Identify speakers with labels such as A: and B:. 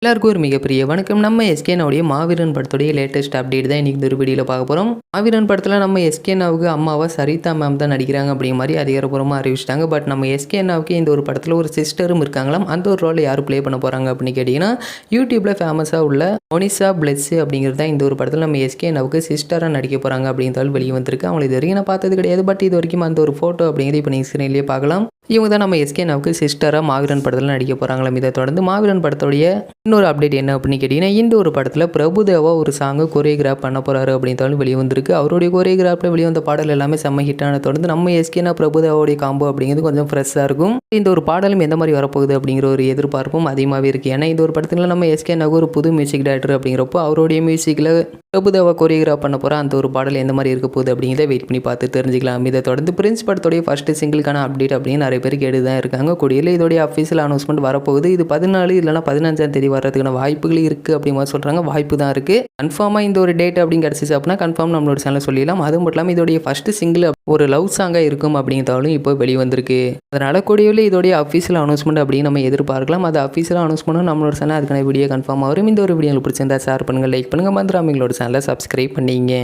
A: எல்லாருக்கும் ஒரு மிகப்பெரிய வணக்கம். நம்ம எஸ்கேனாவுடைய மாவீரன் படத்துடைய லேட்டஸ்ட் அப்டேட் தான் இன்னைக்கு இந்த ஒரு வீடியோவில் பார்க்க போகிறோம். மாவீரன் படத்தில் நம்ம எஸ்கேனாவுக்கு அம்மாவா சரிதா மேம் தான் நடிக்கிறாங்க அப்படிங்கிற மாதிரி அதிகாரப்பூர்வமாக அறிவிச்சிட்டாங்க. பட் நம்ம எஸ்கேனாவுக்கு இந்த ஒரு படத்தில் ஒரு சிஸ்டரும் இருக்காங்களாம். அந்த ஒரு ரோலை யார் ப்ளே பண்ண போகிறாங்க அப்படின்னு கேட்டிங்கன்னா, யூடியூப்பில் ஃபேமஸாக உள்ள மோனிஷா பிளெஸ் அப்படிங்கிறது தான் இந்த ஒரு படத்தில் நம்ம எஸ்கேனாவுக்கு சிஸ்டராக நடிக்க போகிறாங்க அப்படிங்கிறதால வெளியே வந்திருக்கு. அவங்களை இது வரைக்கும் நான் பார்த்தது கிடையாது. பட் இது வரைக்கும் அந்த ஒரு ஃபோட்டோ அப்படிங்கிறது இப்போ நீங்கள் ஸ்க்ரீன்லேயே பார்க்கலாம். இவங்க தான் நம்ம எஸ்கேனாவுக்கு சிஸ்டராக மாவீரன் படத்தில் நடிக்க போகிறாங்களாம். இதை தொடர்ந்து மாவீரன் படத்துடைய இன்னொரு அப்டேட் என்ன அப்படின்னு கேட்டிங்கன்னா, இந்த ஒரு படத்தில் பிரபுதேவா ஒரு சாங்கு கொரியோகிராஃப் பண்ண போகிறாரு அப்படின்றாலும் வெளியே வந்திருக்கு. அவருடைய கொரியோகிராஃபில் வெளியே வந்த பாடல் எல்லாமே செம்ம ஹிட்டான தொடர்ந்து நம்ம எஸ்கேனா பிரபுதேவாவுடைய காம்போ அப்படிங்கிறது கொஞ்சம் ஃப்ரெஷ்ஷாக இருக்கும். இந்த ஒரு பாடலும் எந்த மாதிரி வரப்போகுது அப்படிங்கிற ஒரு எதிர்பார்ப்பும் அதிகமாகவே இருக்குது. ஏன்னா இந்த ஒரு படத்தில் நம்ம எஸ்கேனாவுக்கு ஒரு புது மியூசிக் டைரக்டர் அப்படிங்கிறப்போ அவருடைய மியூசிக்கில் பிரபுதேவா கொரியோகிராஃப் பண்ண போகிற அந்த ஒரு பாடல் எந்த மாதிரி இருக்க போகுது அப்படிங்கிறத வெயிட் பண்ணி பார்த்து தெரிஞ்சுக்கலாம். இதை தொடர்ந்து பிரின்ஸ் படத்துடைய ஃபர்ஸ்ட் சிங்கிளுக்கான அப்டேட் அப்படின்னு நிறைய பேர் கேட்டு தான் இருக்காங்க. கூடியில் இதோடைய அஃபீஷியல் அனௌன்ஸ்மெண்ட் வரப்போகுது. இது 14 இல்லைனா 15ஆம் தேதி வர்றதுக்கான வாய்ப்புகள் இருக்குது அப்படிங்கிற மாதிரி சொல்கிறாங்க. வாய்ப்பு தான் இருக்குது. கன்ஃபார்மாக இந்த ஒரு டேட் அப்படின்னு கிடச்சிச்சு அப்படின்னா கன்ஃபார்ம் நம்மளோட சேனல் சொல்லிடலாம். அது மட்டும் இல்லாமல் இதோடைய ஃபர்ஸ்ட் சிங்கிள் ஒரு லவ் சாங்காக இருக்கும் அப்படிங்கிறதாலும் இப்போ வெளியே வந்திருக்கு. அதனால் கூடியில் இதோடைய அஃபீஷியல் அனௌன்ஸ்மெண்ட் அப்படின்னு நம்ம எதிர்பார்க்கலாம். அது அஃபீஷியல் அனௌன்ஸ்மெண்ட் நம்மளோட சேனல் அதுக்கான வீடியோ கன்ஃபார்ம் வரும். இந்த ஒரு வீடியோ பிடிச்சிருந்தா ஷேர் பண்ணுங்கள், லைக் பண்ணுங்கள், மறந்துடாம எங்களோட சேனலை சப்ஸ்கிரைப் பண்ணிங்க.